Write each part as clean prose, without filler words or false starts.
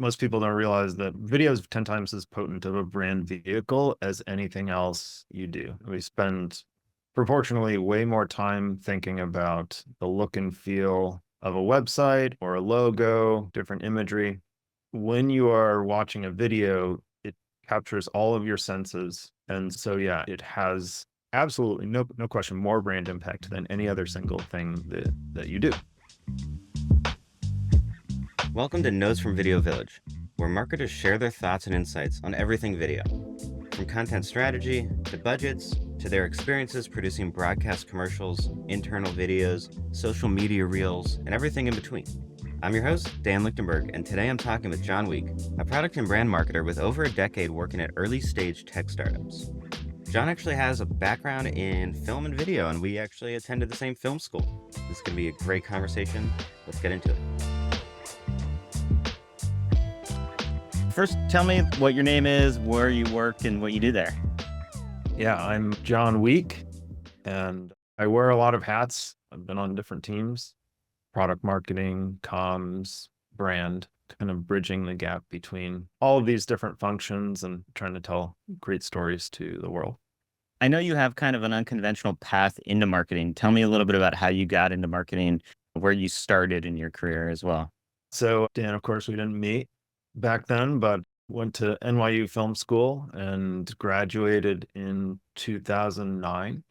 most people don't realize that video is 10 times as potent of a brand vehicle as anything else you do. We spend proportionally way more time thinking about the look and feel of a website or a logo, different imagery. When you are watching a video, it captures all of your senses. And so, yeah, it has absolutely no question more brand impact than any other single thing that you do. Welcome to Notes from Video Village, where marketers share their thoughts and insights on everything video, from content strategy to budgets to their experiences producing broadcast commercials, internal videos, social media reels, and everything in between. I'm your host, Dan Lichtenberg, and today I'm talking with John Weeke, a product and brand marketer with over a decade working at early stage tech startups. John actually has a background in film and video, and we actually attended the same film school. This is going to be a great conversation. Let's get into it. First, tell me what your name is, where you work, and what you do there. Yeah, I'm John Weeke, and I wear a lot of hats. I've been on different teams, product marketing, comms, brand, kind of bridging the gap between all of these different functions and trying to tell great stories to the world. I know you have kind of an unconventional path into marketing. Tell me a little bit about how you got into marketing, where you started in your career as well. So, Dan, of course, we didn't meet back then, but went to NYU Film School and graduated in 2009,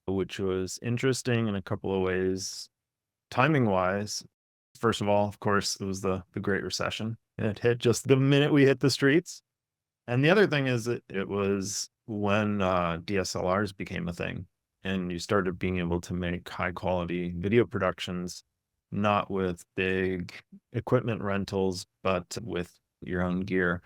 which was interesting in a couple of ways. Timing wise, first of all, of course, it was the Great Recession. It hit just the minute we hit the streets. And the other thing is that it was when DSLRs became a thing and you started being able to make high quality video productions, not with big equipment rentals, but with your own gear.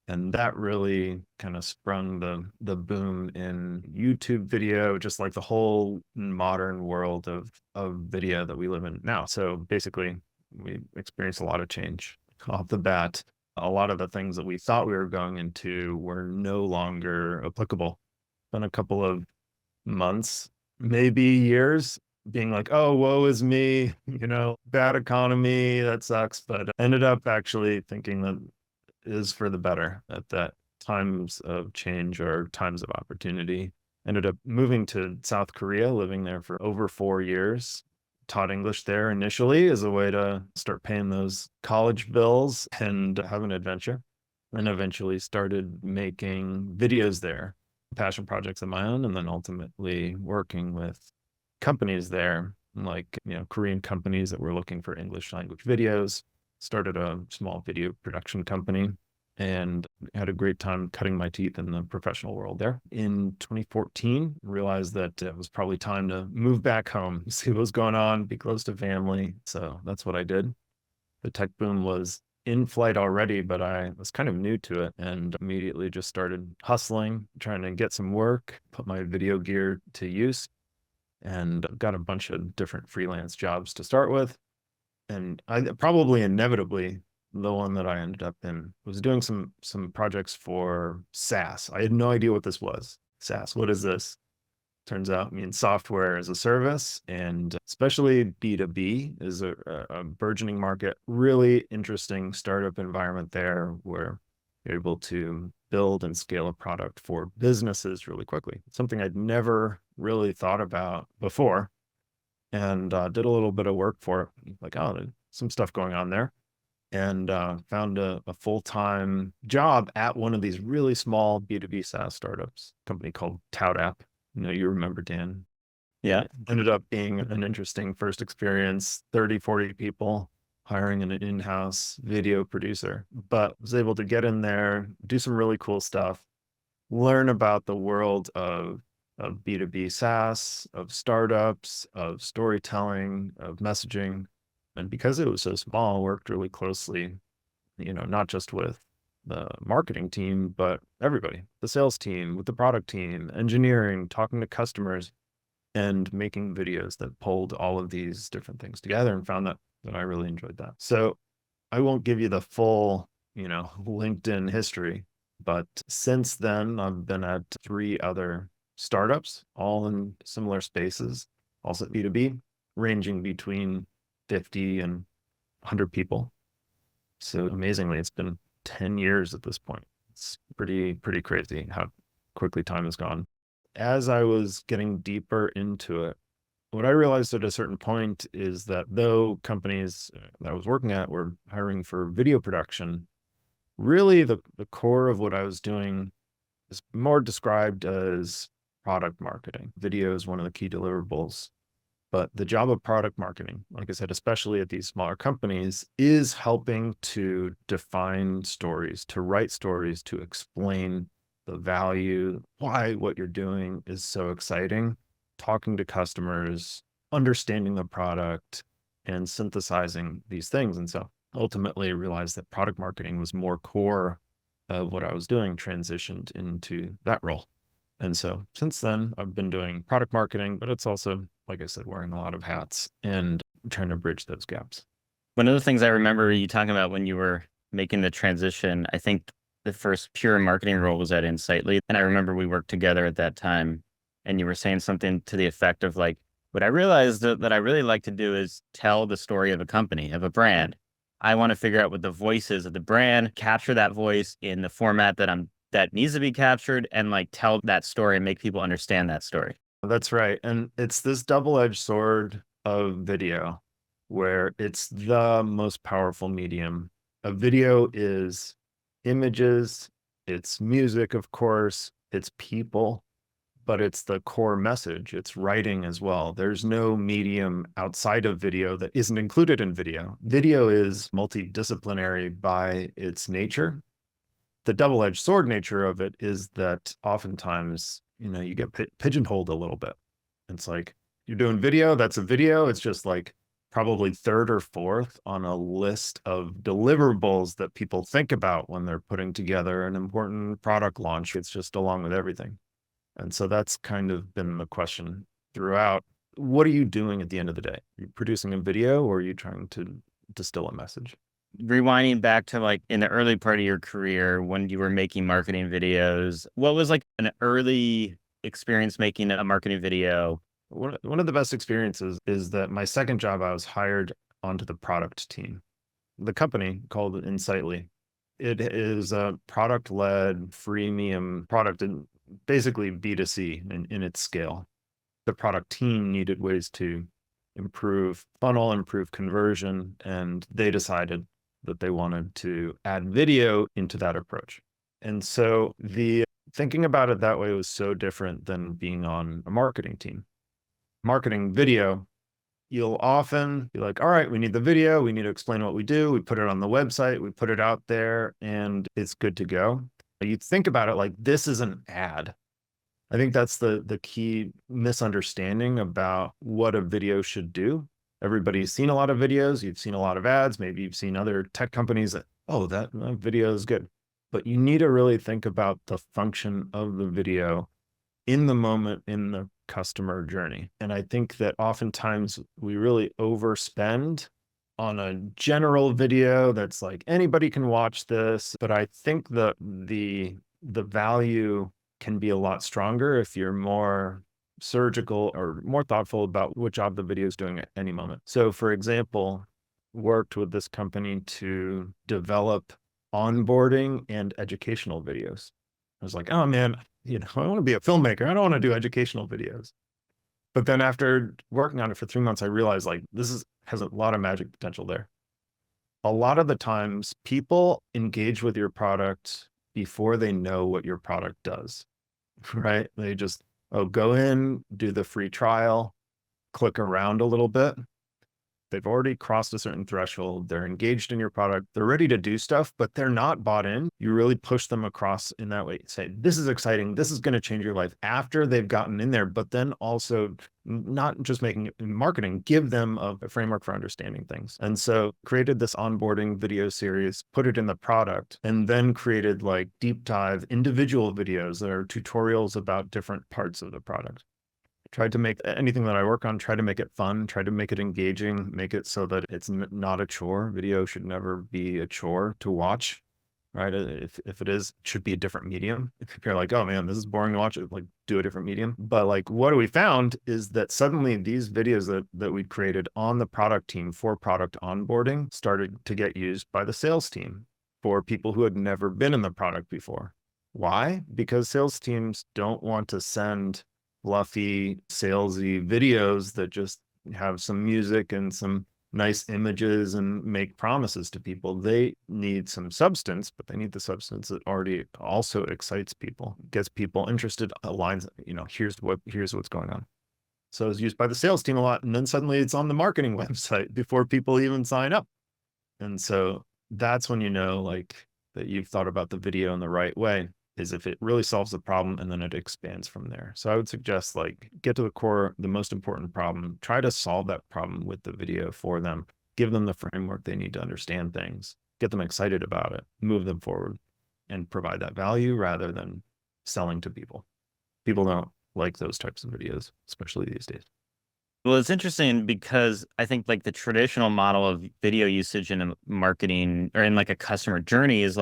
And that really kind of sprung the boom in YouTube video, just like the whole modern world of video that we live in now. So basically, we experienced a lot of change off the bat. A lot of the things that we thought we were going into were no longer applicable. Been a couple of months, maybe years, being like, oh, woe is me, bad economy, that sucks. But ended up actually thinking that is for the better, that times of change are times of opportunity. Ended up moving to South Korea, living there for over 4 years. Taught English there initially as a way to start paying those college bills and have an adventure. And eventually started making videos there, passion projects of my own, and then ultimately working with companies there, like, Korean companies that were looking for English language videos. Started a small video production company and had a great time cutting my teeth in the professional world there. In 2014, realized that it was probably time to move back home, see what was going on, be close to family. So that's what I did. The tech boom was in flight already, but I was kind of new to it and immediately just started hustling, trying to get some work, put my video gear to use, and got a bunch of different freelance jobs to start with. And I probably inevitably, the one that I ended up in was doing some projects for SaaS. I had no idea what this was. SaaS, what is this? Turns out, software as a service, and especially B2B is a burgeoning market. Really interesting startup environment there where you're able to build and scale a product for businesses really quickly. Something I'd never really thought about before. And did a little bit of work for it. Like, oh, there's some stuff going on there. And found a full-time job at one of these really small B2B SaaS startups, a company called ToutApp. You remember, Dan. Yeah. Ended up being an interesting first experience, 30, 40 people, hiring an in-house video producer. But was able to get in there, do some really cool stuff, learn about the world of B2B SaaS, of startups, of storytelling, of messaging. And because it was so small, worked really closely, not just with the marketing team, but everybody, the sales team, with the product team, engineering, talking to customers, and making videos that pulled all of these different things together, and found that I really enjoyed that. So I won't give you the full, LinkedIn history, but since then I've been at 3 other startups, all in similar spaces, also B2B, ranging between 50 and 100 people. So amazingly, it's been 10 years at this point. It's pretty crazy how quickly time has gone. As I was getting deeper into it, what I realized at a certain point is that though companies that I was working at were hiring for video production, really the core of what I was doing is more described as product marketing. Video is one of the key deliverables. But the job of product marketing, like I said, especially at these smaller companies, is helping to define stories, to write stories, to explain the value, why what you're doing is so exciting, talking to customers, understanding the product, and synthesizing these things. And so ultimately I realized that product marketing was more core of what I was doing, transitioned into that role. And so since then, I've been doing product marketing, but it's also, like I said, wearing a lot of hats and trying to bridge those gaps. One of the things I remember you talking about when you were making the transition, I think the first pure marketing role was at Insightly. And I remember we worked together at that time, and you were saying something to the effect of like, what I realized that I really like to do is tell the story of a company, of a brand. I want to figure out what the voice is of the brand, capture that voice in the format that needs to be captured, and like tell that story and make people understand that story. That's right. And it's this double-edged sword of video where it's the most powerful medium. A video is images, it's music, of course, it's people, but it's the core message. It's writing as well. There's no medium outside of video that isn't included in video. Video is multidisciplinary by its nature. The double-edged sword nature of it is that oftentimes, you get pigeonholed a little bit. It's like you're doing video, that's a video. It's just like probably third or fourth on a list of deliverables that people think about when they're putting together an important product launch. It's just along with everything. And so that's kind of been the question throughout. What are you doing at the end of the day? Are you producing a video, or are you trying to distill a message? Rewinding back to like in the early part of your career when you were making marketing videos, what was like an early experience making a marketing video? One of the best experiences is that my second job, I was hired onto the product team. The company called Insightly. It is a product-led freemium product, and basically B2C in its scale. The product team needed ways to improve funnel, improve conversion, and they decided that they wanted to add video into that approach. And so the thinking about it that way was so different than being on a marketing team. Marketing video, you'll often be like, all right, we need the video. We need to explain what we do. We put it on the website. We put it out there and it's good to go. You think about it like this is an ad. I think that's the key misunderstanding about what a video should do. Everybody's seen a lot of videos. You've seen a lot of ads. Maybe you've seen other tech companies that, oh, that video is good. But you need to really think about the function of the video in the moment, in the customer journey. And I think that oftentimes we really overspend on a general video that's like, anybody can watch this. But I think that the value can be a lot stronger if you're more surgical or more thoughtful about what job the video is doing at any moment. So for example, worked with this company to develop onboarding and educational videos. I was like, oh man, I want to be a filmmaker. I don't want to do educational videos. But then after working on it for 3 months, I realized like has a lot of magic potential there. A lot of the times people engage with your product before they know what your product does, right? They just, go in, do the free trial, click around a little bit. They've already crossed a certain threshold. They're engaged in your product. They're ready to do stuff, but they're not bought in. You really push them across in that way. Say, this is exciting. This is going to change your life after they've gotten in there, but then also not just making it in marketing, give them a framework for understanding things. And so created this onboarding video series, put it in the product, and then created like deep dive individual videos that are tutorials about different parts of the product. Tried to make anything that I work on, try to make it fun, try to make it engaging, make it so that it's not a chore. Video should never be a chore to watch, right? If it is, it should be a different medium. If you're like, oh man, this is boring to watch, like do a different medium. But like what we found is that suddenly these videos that we created on the product team for product onboarding started to get used by the sales team. for people who had never been in the product before. Why? Because sales teams don't want to send fluffy, salesy videos that just have some music and some nice images and make promises to people. They need some substance, but they need the substance that already also excites people, gets people interested, aligns, here's what's going on. So it's used by the sales team a lot. And then suddenly it's on the marketing website before people even sign up. And so that's when that you've thought about the video in the right way, is if it really solves the problem and then it expands from there. So I would suggest get to the core, the most important problem, try to solve that problem with the video for them, give them the framework they need to understand things, get them excited about it, move them forward, and provide that value rather than selling to people. People don't like those types of videos, especially these days. Well, it's interesting because I think the traditional model of video usage in a marketing or in a customer journey is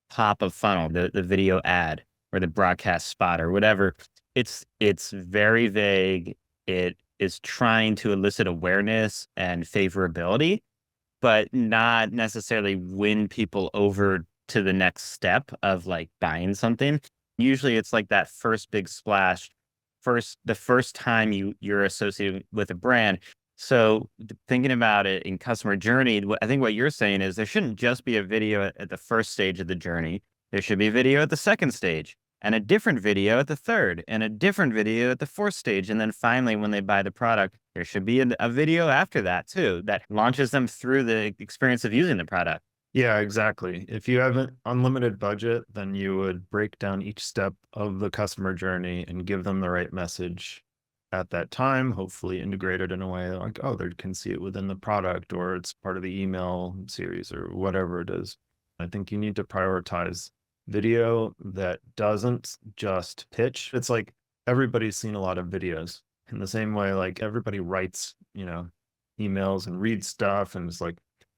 top of funnel, the video ad or the broadcast spot or whatever. It's very vague. It is trying to elicit awareness and favorability, but not necessarily win people over to the next step of buying something. Usually it's that first big splash, the first time you're associated with a brand. So thinking about it in customer journey, I think what you're saying is there shouldn't just be a video at the first stage of the journey. There should be a video at the second stage, and a different video at the third, and a different video at the fourth stage. And then finally, when they buy the product, there should be a video after that too, that launches them through the experience of using the product. Yeah, exactly. If you have an unlimited budget, then you would break down each step of the customer journey and give them the right message at that time, hopefully integrated in a way they can see it within the product or it's part of the email series or whatever it is. I think you need to prioritize video that doesn't just pitch. It's everybody's seen a lot of videos in the same way, everybody writes, emails and reads stuff and it's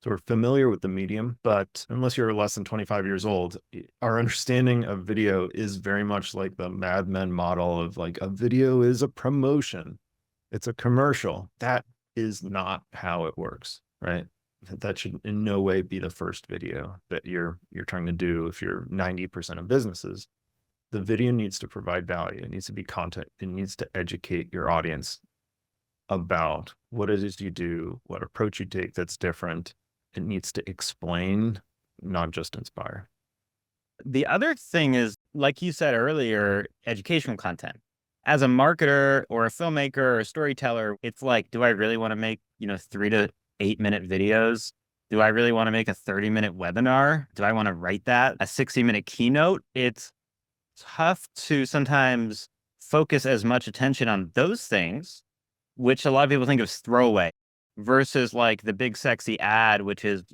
so we're familiar with the medium, but unless you're less than 25 years old, our understanding of video is very much like the Mad Men model of a video is a promotion. It's a commercial. That is not how it works, right? That should in no way be the first video that you're trying to do if you're 90% of businesses. The video needs to provide value. It needs to be content. It needs to educate your audience about what it is you do, what approach you take that's different. It needs to explain, not just inspire. The other thing is, like you said earlier, educational content. As a marketer or a filmmaker or a storyteller, it's do I really want to make, 3 to 8 minute videos? Do I really want to make a 30-minute webinar? Do I want to write that? A 60-minute keynote? It's tough to sometimes focus as much attention on those things, which a lot of people think of as throwaway, versus the big sexy ad, which is,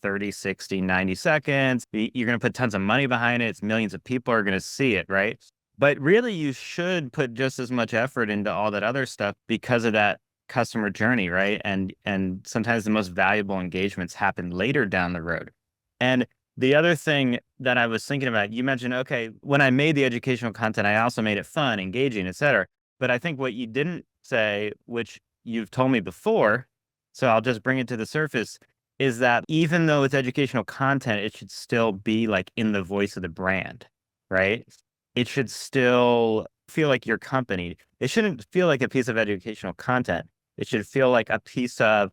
30, 60, 90 seconds. You're going to put tons of money behind it. It's millions of people are going to see it, right? But really, you should put just as much effort into all that other stuff because of that customer journey, right? And sometimes the most valuable engagements happen later down the road. And the other thing that I was thinking about, you mentioned, okay, when I made the educational content, I also made it fun, engaging, et cetera. But I think what you didn't say, which you've told me before, so I'll just bring it to the surface, is that even though it's educational content, it should still be in the voice of the brand, right? It should still feel like your company. It shouldn't feel like a piece of educational content. It should feel like a piece of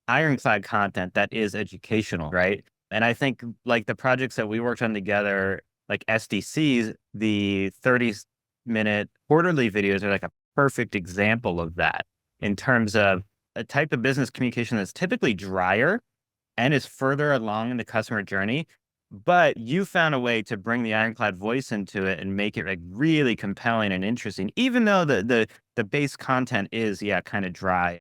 ironclad content that is educational, right? And I think the projects that we worked on together, SDCs, the 30-minute quarterly videos are a perfect example of that in terms of a type of business communication that's typically drier and is further along in the customer journey, but you found a way to bring the ironclad voice into it and make it really compelling and interesting, even though the base content is, kind of dry.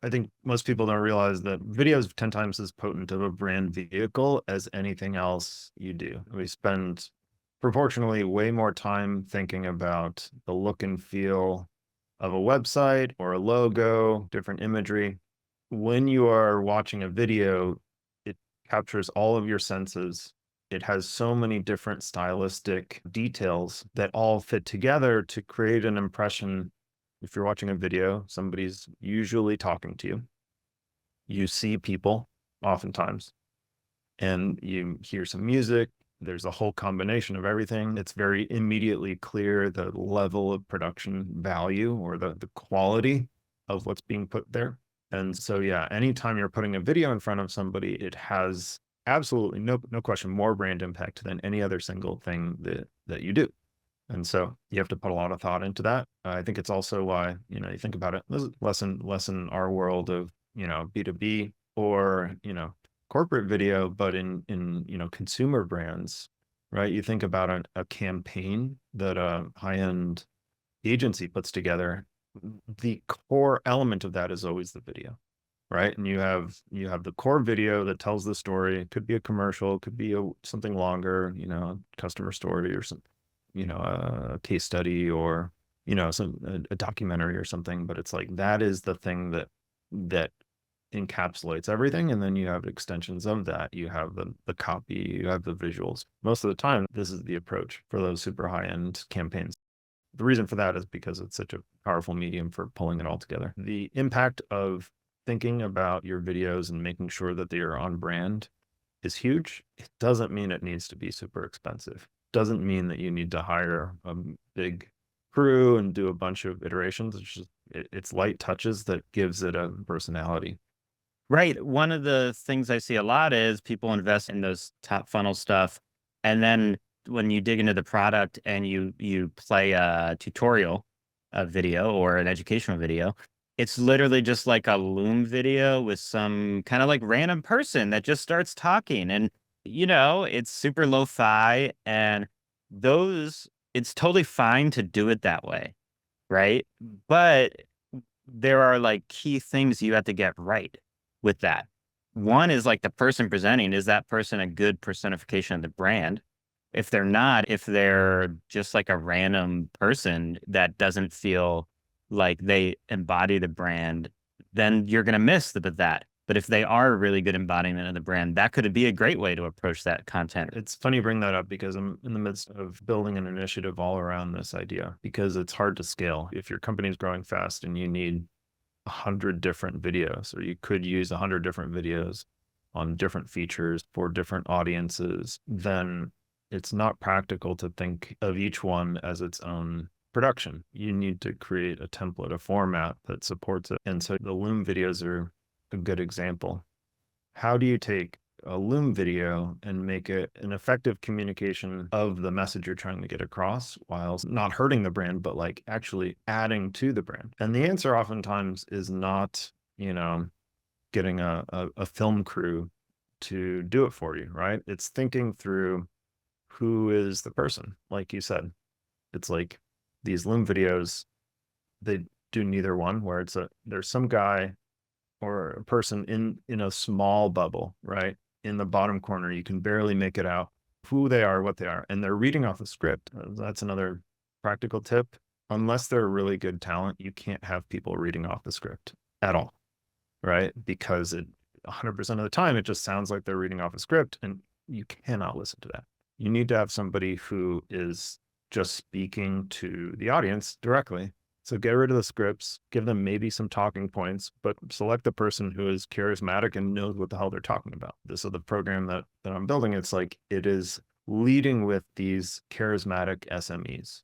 I think most people don't realize that video is 10 times as potent of a brand vehicle as anything else you do. We spend proportionally way more time thinking about the look and feel of a website or a logo, different imagery. When you are watching a video, it captures all of your senses. It has so many different stylistic details that all fit together to create an impression. If you're watching a video, somebody's usually talking to you. You see people oftentimes. and you hear some music. There's a whole combination of everything. It's very immediately clear the level of production value or the quality of what's being put there. And so, yeah, anytime you're putting a video in front of somebody, it has absolutely no question more brand impact than any other single thing that you do. And so you have to put a lot of thought into that. I think it's also why, you know, you think about it, this is less in our world of, you know, B2B or, you know, corporate video, but in, you know, consumer brands, right? You think about a campaign that a high-end agency puts together. The core element of that is always the video, right? And you have the core video that tells the story. It could be a commercial, it could be something longer, you know, customer story or some, you know, a case study or, you know, a documentary or something. But it's like that is the thing that encapsulates everything. And then you have extensions of that. You have the copy, you have the visuals. Most of the time, this is the approach for those super high-end campaigns. The reason for that is because it's such a powerful medium for pulling it all together. The impact of thinking about your videos and making sure that they are on brand is huge. It doesn't mean it needs to be super expensive. Doesn't mean that you need to hire a big crew and do a bunch of iterations. It's just, it's light touches that gives it a personality. Right. One of the things I see a lot is people invest in those top funnel stuff. And then when you dig into the product and you play a tutorial, a video or an educational video, it's literally just like a Loom video with some kind of like random person that just starts talking. And, you know, it's super lo-fi, and it's totally fine to do it that way. Right. But there are like key things you have to get right with that. One is like the person presenting, is that person a good personification of the brand? If they're not, if they're just like a random person that doesn't feel like they embody the brand, then you're going to miss that. But if they are a really good embodiment of the brand, that could be a great way to approach that content. It's funny you bring that up because I'm in the midst of building an initiative all around this idea because it's hard to scale. If your company is growing fast and you need 100 different videos, or you could use 100 different videos on different features for different audiences, then it's not practical to think of each one as its own production. You need to create a template, a format that supports it. And so the Loom videos are a good example. How do you take a Loom video and make it an effective communication of the message you're trying to get across while not hurting the brand, but like actually adding to the brand? And the answer oftentimes is not, you know, getting a film crew to do it for you, right? It's thinking through who is the person. Like you said, it's like these Loom videos, they do neither one, where there's some guy or a person in a small bubble, right? In the bottom corner, you can barely make it out who they are, what they are, and they're reading off a script. That's another practical tip. Unless they're really good talent, you can't have people reading off the script at all, right? Because 100% of the time, it just sounds like they're reading off a script, and you cannot listen to that. You need to have somebody who is just speaking to the audience directly. So get rid of the scripts, give them maybe some talking points, but select the person who is charismatic and knows what the hell they're talking about. This is the program that I'm building. It's like it is leading with these charismatic SMEs,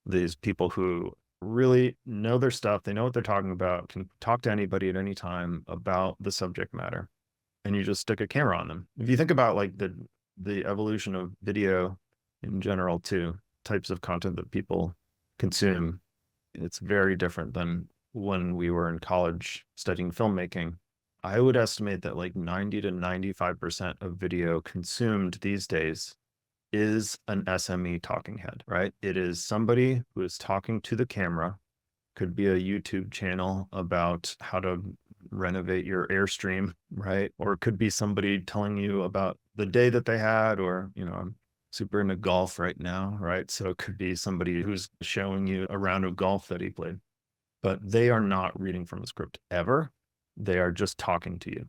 these people who really know their stuff. They know what they're talking about, can talk to anybody at any time about the subject matter. And you just stick a camera on them. If you think about like the evolution of video in general too, types of content that people consume, it's very different than when we were in college studying filmmaking. I would estimate that like 90 to 95% of video consumed these days is an SME talking head, right? It is somebody who is talking to the camera, could be a YouTube channel about how to renovate your Airstream, right? Or it could be somebody telling you about the day that they had, or, you know, I'm super into golf right now, right? So it could be somebody who's showing you a round of golf that he played, but they are not reading from a script ever. They are just talking to you.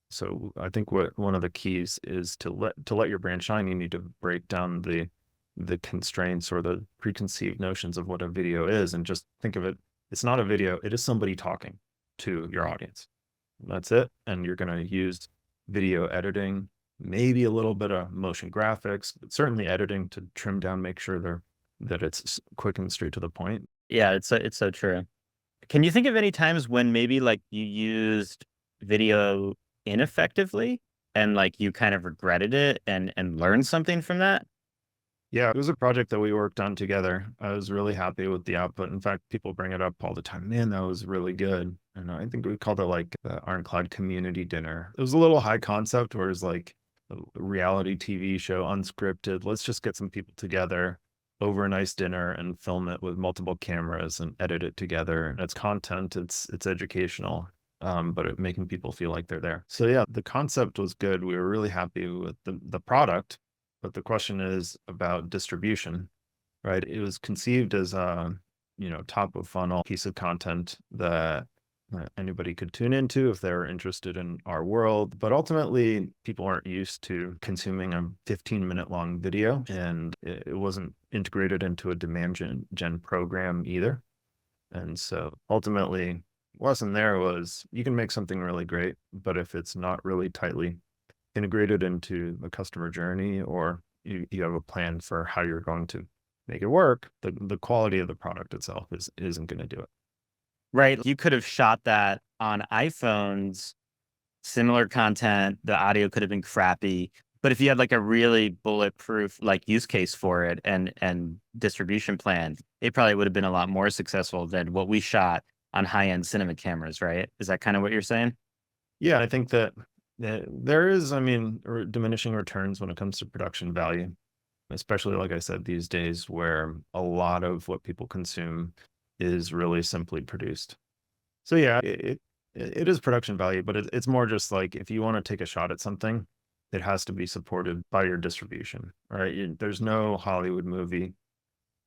So I think one of the keys is to let your brand shine. You need to break down the constraints or the preconceived notions of what a video is, and just think of it. It's not a video. It is somebody talking to your audience. That's it. And you're going to use video editing, maybe a little bit of motion graphics, but certainly editing to trim down, make sure that it's quick and straight to the point. Yeah, it's so true. Can you think of any times when maybe like you used video ineffectively and like you kind of regretted it and learned something from that? Yeah, it was a project that we worked on together. I was really happy with the output. In fact, people bring it up all the time. Man, that was really good. And I think we called it like the Ironclad Community Dinner. It was a little high concept, whereas like a reality TV show, unscripted. Let's just get some people together over a nice dinner and film it with multiple cameras and edit it together. And it's content, it's educational, but making people feel like they're there. So yeah, the concept was good. We were really happy with the product. But the question is about distribution, right? It was conceived as a, top of funnel piece of content that anybody could tune into if they're interested in our world. But ultimately, people aren't used to consuming a 15-minute long video, and it wasn't integrated into a demand gen program either. And so ultimately, lesson there was you can make something really great, but if it's not really tightly integrated into the customer journey, or you have a plan for how you're going to make it work, the quality of the product itself isn't going to do it. Right. You could have shot that on iPhones, similar content, the audio could have been crappy. But if you had like a really bulletproof like use case for it and distribution plan, it probably would have been a lot more successful than what we shot on high-end cinema cameras, right? Is that kind of what you're saying? Yeah, I think that there is, diminishing returns when it comes to production value, especially like I said, these days where a lot of what people consume is really simply produced. So yeah, it is production value, but it's more just like if you want to take a shot at something, it has to be supported by your distribution, right? There's no Hollywood movie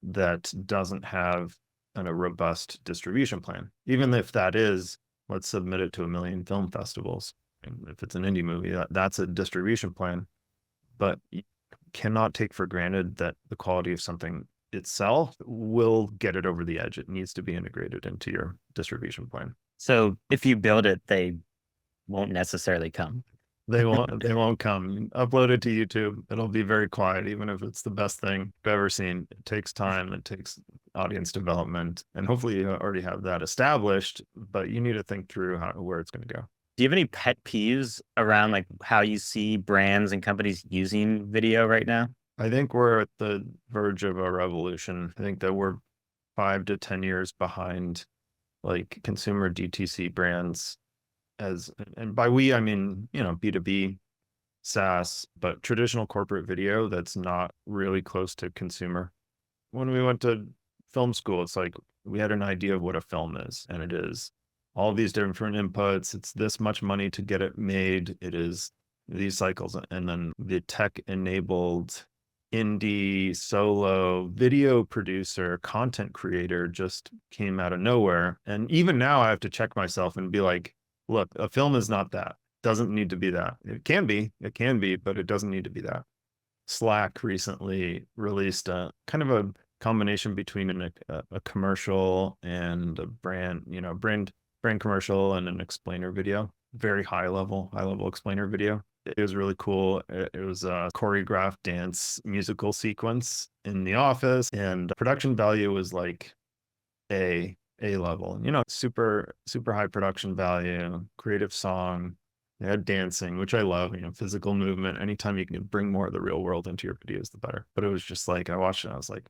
that doesn't have a robust distribution plan. Even if that is, let's submit it to 1 million film festivals. And if it's an indie movie, that's a distribution plan. But you cannot take for granted that the quality of something itself will get it over the edge. It needs to be integrated into your distribution plan. So if you build it, they won't necessarily come. They won't come. Upload it to YouTube. It'll be very quiet, even if it's the best thing you've ever seen. It takes time, it takes audience development, and hopefully you already have that established, but you need to think through where it's going to go. Do you have any pet peeves around like how you see brands and companies using video right now? I think we're at the verge of a revolution. I think that we're 5 to 10 years behind like consumer DTC brands, and by we I mean, B2B SaaS, but traditional corporate video that's not really close to consumer. When we went to film school, it's like we had an idea of what a film is, and it is all these different inputs. It's this much money to get it made. It is these cycles, and then the tech-enabled indie solo video producer, content creator just came out of nowhere. And even now I have to check myself and be like, look, a film is not that. Doesn't need to be that. It can be, but it doesn't need to be that. Slack recently released a kind of a combination between a commercial and a brand commercial and an explainer video. Very high level explainer video. It was really cool. It was a choreographed dance musical sequence in the office, and production value was like A level. Super high production value, creative song. They had dancing, which I love, physical movement. Anytime you can bring more of the real world into your videos, the better. But it was just like, I watched it and I was like,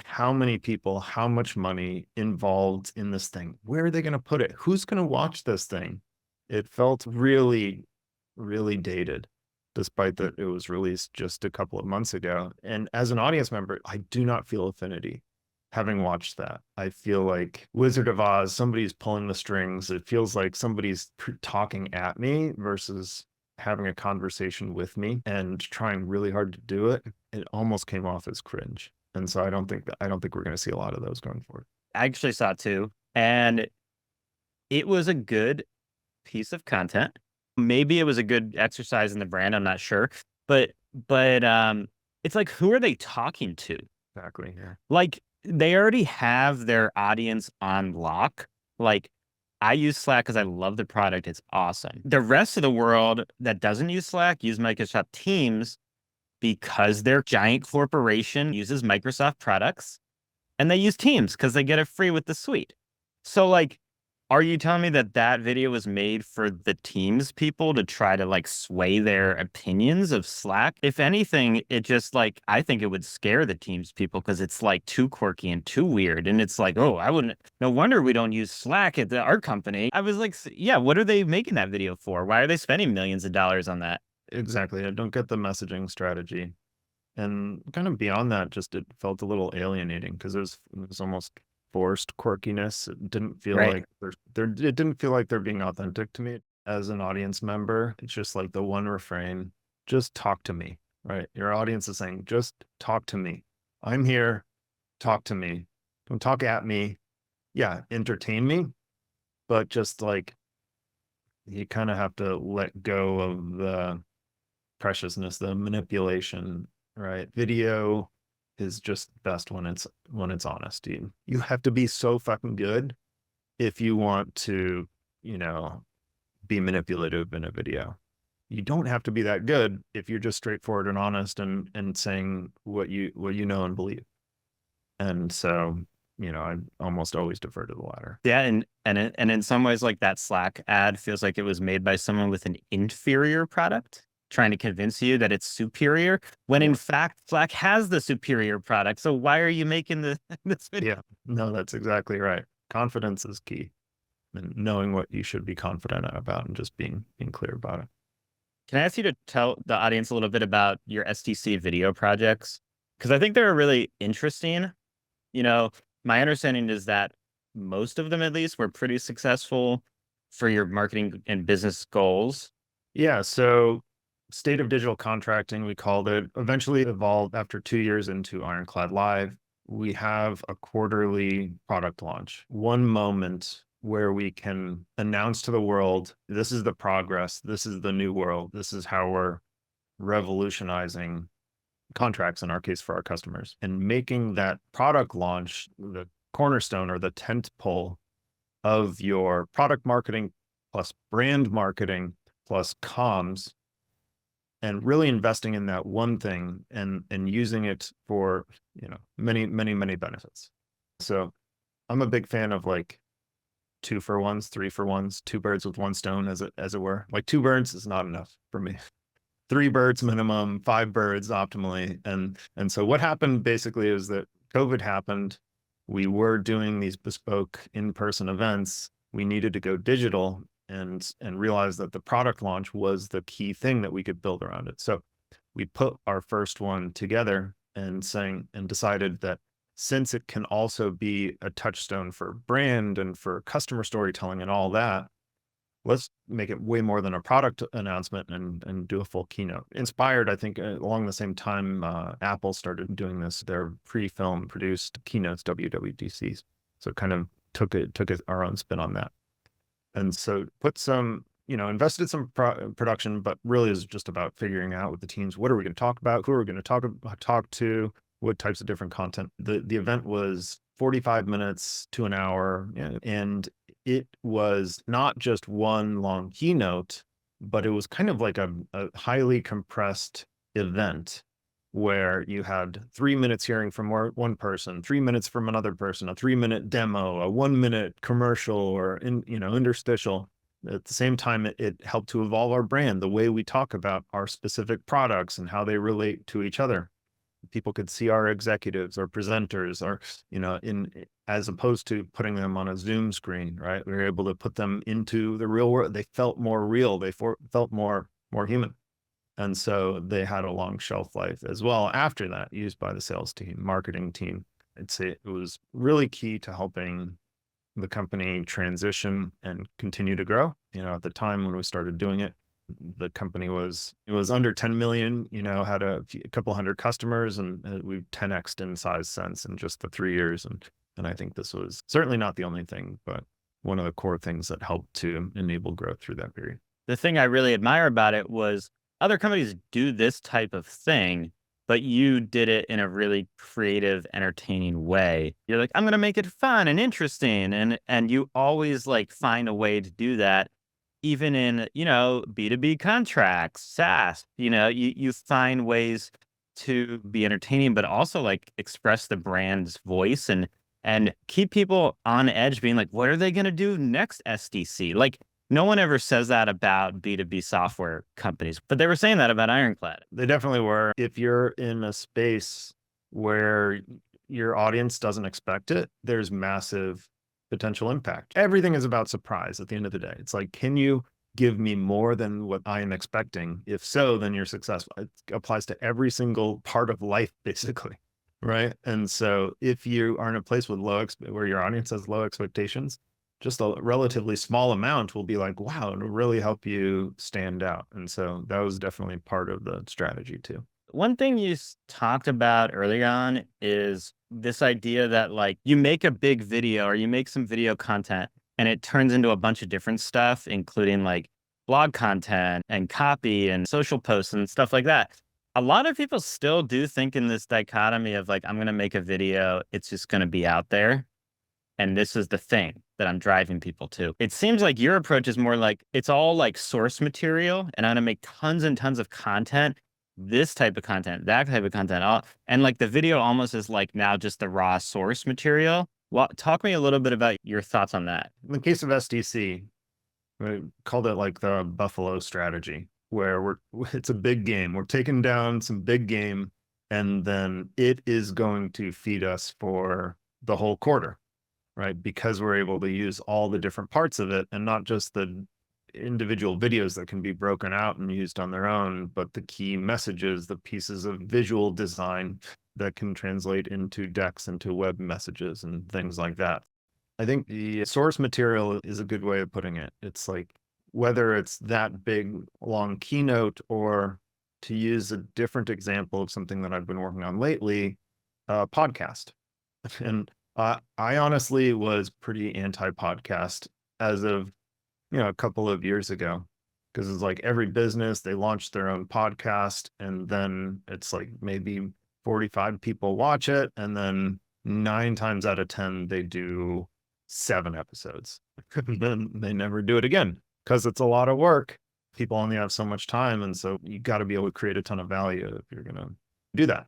how many people, how much money involved in this thing? Where are they going to put it? Who's going to watch this thing? It felt really, really dated, despite that it was released just a couple of months ago. And as an audience member, I do not feel affinity. Having watched that, I feel like Wizard of Oz, somebody's pulling the strings. It feels like somebody's talking at me versus having a conversation with me and trying really hard to do it. It almost came off as cringe. And so I don't think we're going to see a lot of those going forward. I actually saw it too. And it was a good piece of content. Maybe it was a good exercise in the brand. I'm not sure. But it's like, who are they talking to? Exactly. Yeah. Like, they already have their audience on lock. Like, I use Slack because I love the product. It's awesome. The rest of the world that doesn't use Slack use Microsoft Teams because their giant corporation uses Microsoft products and they use Teams because they get it free with the suite. So like, are you telling me that that video was made for the Teams people to try to like sway their opinions of Slack? If anything, it just like, I think it would scare the Teams people because it's like too quirky and too weird. And it's like, oh, I wouldn't, no wonder we don't use Slack at our company. I was like, yeah, what are they making that video for? Why are they spending millions of dollars on that? Exactly. I don't get the messaging strategy. And kind of beyond that, just it felt a little alienating because it was almost forced quirkiness. It didn't feel Right. like it didn't feel like they're being authentic to me as an audience member. It's just like the one refrain, just talk to me, right? Your audience is saying, just talk to me. I'm here, talk to me. Don't talk at me. Yeah, entertain me, but just like you kind of have to let go of the preciousness, the manipulation, right? Video is just best when it's honest. You have to be so fucking good if you want to, you know, be manipulative in a video. You don't have to be that good if you're just straightforward and honest and saying what you know and believe. And so, I almost always defer to the latter. Yeah, and in some ways, like that Slack ad feels like it was made by someone with an inferior product, trying to convince you that it's superior, when in Yeah. fact Slack has the superior product. So why are you making this video? Yeah, no, that's exactly right. Confidence is key, and knowing what you should be confident about and just being clear about it. Can I ask you to tell the audience a little bit about your STC video projects? Because I think they're really interesting. My understanding is that most of them, at least, were pretty successful for your marketing and business goals. Yeah, so State of Digital Contracting, we called it, eventually evolved after 2 years into Ironclad Live. We have a quarterly product launch, one moment where we can announce to the world, this is the progress, this is the new world, this is how we're revolutionizing contracts, in our case, for our customers, and making that product launch the cornerstone or the tent pole of your product marketing plus brand marketing plus comms, and really investing in that one thing and using it for many benefits. So I'm a big fan of like 2-for-1s, 3-for-1s, two birds with one stone, as it were. Like 2 birds is not enough for me. 3 birds minimum, 5 birds optimally. And so what happened basically is that COVID happened. We were doing these bespoke in-person events. We needed to go digital and realize that the product launch was the key thing that we could build around it. So we put our first one together and decided that since it can also be a touchstone for brand and for customer storytelling and all that, let's make it way more than a product announcement and do a full keynote. Inspired, I think, along the same time, Apple started doing this, their pre-film produced keynotes, WWDCs. So kind of took our own spin on that. And so put some, invested some production, but really is just about figuring out with the teams, what are we going to talk about? Who are we going to talk to? What types of different content? The event was 45 minutes to an hour, and it was not just one long keynote, but it was kind of like a highly compressed event where you had 3 minutes hearing from one person, 3 minutes from another person, a 3-minute demo, a 1-minute commercial, or interstitial. At the same time, it helped to evolve our brand, the way we talk about our specific products and how they relate to each other. People could see our executives or presenters, or as opposed to putting them on a Zoom screen, right? We were able to put them into the real world. They felt more real. They felt more human. And so they had a long shelf life as well after that, used by the sales team, marketing team. I'd say it was really key to helping the company transition and continue to grow. At the time when we started doing it, the company was under 10 million, had a couple hundred customers, and we've 10x'd in size since in just the 3 years. And I think this was certainly not the only thing, but one of the core things that helped to enable growth through that period. The thing I really admire about it was other companies do this type of thing, but you did it in a really creative, entertaining way. You're like, I'm going to make it fun and interesting. And you always like find a way to do that, even in, B2B contracts, SaaS, you find ways to be entertaining, but also like express the brand's voice and keep people on edge being like, what are they going to do next SDC? Like, no one ever says that about B2B software companies, but they were saying that about Ironclad. They definitely were. If you're in a space where your audience doesn't expect it, there's massive potential impact. Everything is about surprise at the end of the day. It's like, can you give me more than what I am expecting? If so, then you're successful. It applies to every single part of life, basically. Right. And so if you are in a place with where your audience has low expectations, just a relatively small amount will be like, wow, it'll really help you stand out. And so that was definitely part of the strategy too. One thing you talked about early on is this idea that like you make a big video or you make some video content and it turns into a bunch of different stuff, including like blog content and copy and social posts and stuff like that. A lot of people still do think in this dichotomy of like, I'm going to make a video, it's just going to be out there. And this is the thing that I'm driving people to. It seems like your approach is more like it's all like source material, and I'm going to make tons and tons of content, this type of content, that type of content. And like the video almost is like now just the raw source material. Well, talk to me a little bit about your thoughts on that. In the case of SDC, we called it like the Buffalo strategy, where it's a big game. We're taking down some big game, and then it is going to feed us for the whole quarter. Right? Because we're able to use all the different parts of it and not just the individual videos that can be broken out and used on their own, but the key messages, the pieces of visual design that can translate into decks, into web messages and things like that. I think the source material is a good way of putting it. It's like, whether it's that big, long keynote, or to use a different example of something that I've been working on lately, a podcast. And I honestly was pretty anti-podcast as of, a couple of years ago, because it's like every business, they launched their own podcast, and then it's like maybe 45 people watch it, and then 9 times out of 10, they do 7 episodes. And then they never do it again because it's a lot of work. People only have so much time. And so you got to be able to create a ton of value if you're going to do that.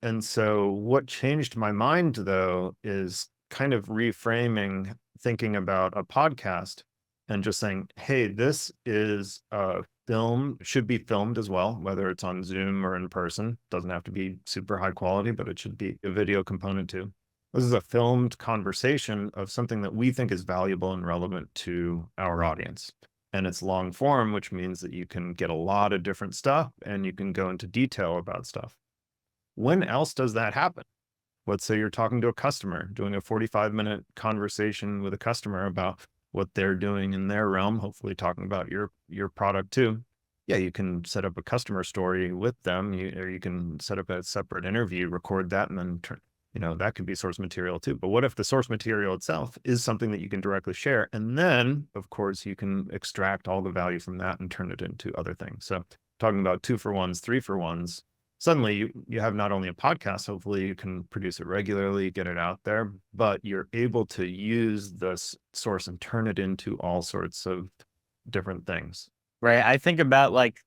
And so what changed my mind, though, is kind of reframing thinking about a podcast and just saying, hey, this is a film, should be filmed as well, whether it's on Zoom or in person. Doesn't have to be super high quality, but it should be a video component too. This is a filmed conversation of something that we think is valuable and relevant to our audience. And it's long form, which means that you can get a lot of different stuff and you can go into detail about stuff. When else does that happen? Let's say you're talking to a customer, doing a 45-minute conversation with a customer about what they're doing in their realm, hopefully talking about your product too. Yeah, you can set up a customer story with them, or you can set up a separate interview, record that, and then that could be source material too. But what if the source material itself is something that you can directly share? And then, of course, you can extract all the value from that and turn it into other things. So talking about 2-for-1s, 3-for-1s, suddenly you have not only a podcast, hopefully you can produce it regularly, get it out there, but you're able to use this source and turn it into all sorts of different things. Right. I think about like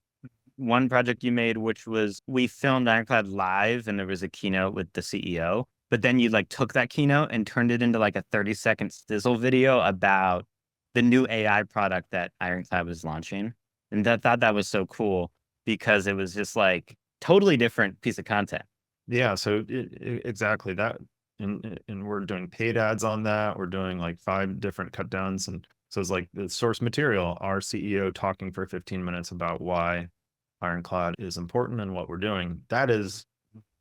one project you made, which was we filmed Ironclad live and there was a keynote with the CEO, but then you like took that keynote and turned it into like a 30-second sizzle video about the new AI product that Ironclad was launching. And I thought that was so cool because it was just like totally different piece of content. Yeah, so exactly that. And we're doing paid ads on that. We're doing like 5 different cut downs. And so it's like the source material, our CEO talking for 15 minutes about why Ironclad is important and what we're doing. That is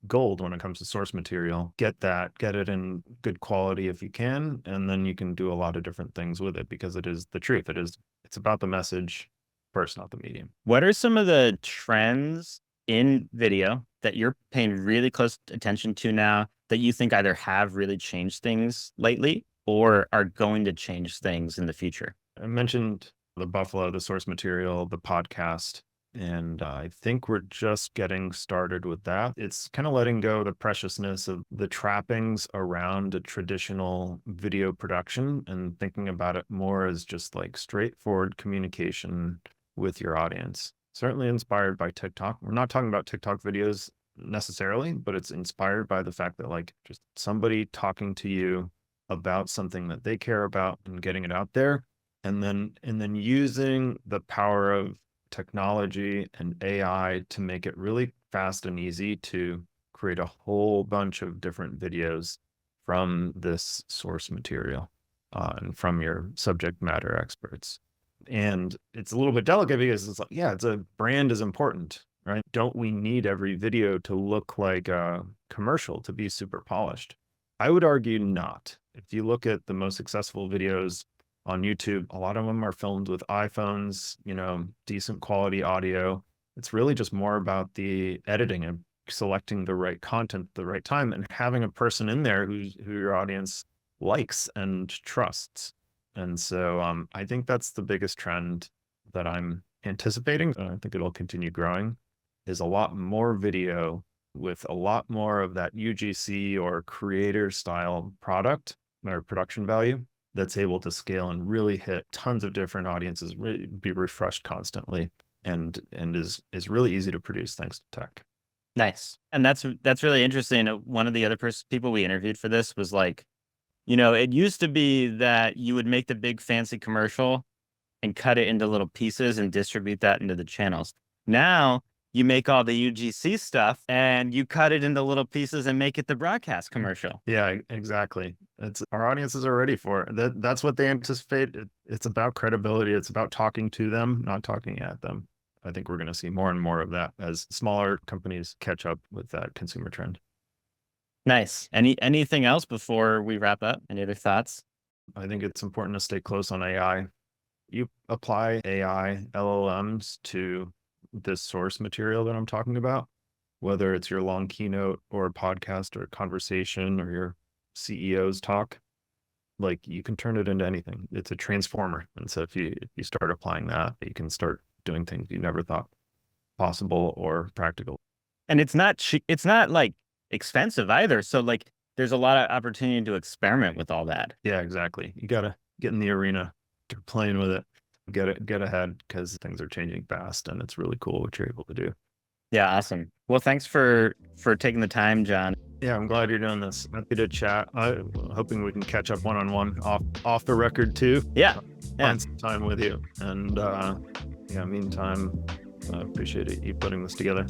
gold when it comes to source material. Get it in good quality if you can, and then you can do a lot of different things with it because it is the truth. It's about the message first, not the medium. What are some of the trends in video that you're paying really close attention to now that you think either have really changed things lately or are going to change things in the future? I mentioned the Buffalo, the source material, the podcast. And I think we're just getting started with that. It's kind of letting go the preciousness of the trappings around a traditional video production and thinking about it more as just like straightforward communication with your audience. Certainly inspired by TikTok. We're not talking about TikTok videos necessarily, but it's inspired by the fact that like just somebody talking to you about something that they care about and getting it out there. And then using the power of technology and AI to make it really fast and easy to create a whole bunch of different videos from this source material and from your subject matter experts. And it's a little bit delicate because it's like, yeah, it's a brand is important, right? Don't we need every video to look like a commercial to be super polished? I would argue not. If you look at the most successful videos on YouTube, a lot of them are filmed with iPhones, decent quality audio. It's really just more about the editing and selecting the right content at the right time and having a person in there who your audience likes and trusts. And so I think that's the biggest trend that I'm anticipating. And I think it'll continue growing is a lot more video with a lot more of that UGC or creator style product or production value that's able to scale and really hit tons of different audiences, really be refreshed constantly, and is really easy to produce thanks to tech. Nice. And that's really interesting. One of the other people we interviewed for this was like, it used to be that you would make the big fancy commercial and cut it into little pieces and distribute that into the channels. Now you make all the UGC stuff and you cut it into little pieces and make it the broadcast commercial. Yeah, exactly. Our audiences are ready for it. That's what they anticipate. It's about credibility. It's about talking to them, not talking at them. I think we're going to see more and more of that as smaller companies catch up with that consumer trend. Nice. Anything else before we wrap up? Any other thoughts? I think it's important to stay close on AI. You apply AI LLMs to this source material that I'm talking about, whether it's your long keynote or a podcast or a conversation or your CEO's talk, like you can turn it into anything. It's a transformer. And so if you start applying that, you can start doing things you never thought possible or practical. And it's not like expensive either. So like there's a lot of opportunity to experiment with all that. Yeah, exactly. You got to get in the arena, start playing with it, get ahead because things are changing fast and it's really cool what you're able to do. Yeah, awesome. Well, thanks for taking the time, John. Yeah, I'm glad you're doing this. Happy to chat. I'm hoping we can catch up one-on-one off the record too. Yeah. Find some time with you. And meantime, I appreciate you putting this together.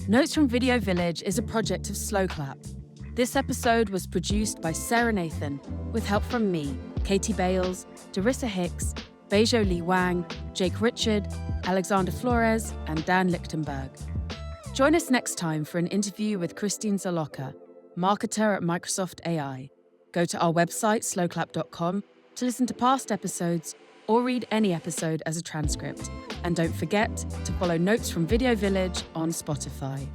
Notes from Video Village is a project of SlowClap. This episode was produced by Sarah Nathan with help from me, Katie Bales, Darissa Hicks, Beijo Lee Wang, Jake Richard, Alexander Flores, and Dan Lichtenberg. Join us next time for an interview with Christine Zaloka, marketer at Microsoft AI. Go to our website, slowclap.com, to listen to past episodes or read any episode as a transcript. And don't forget to follow Notes from Video Village on Spotify.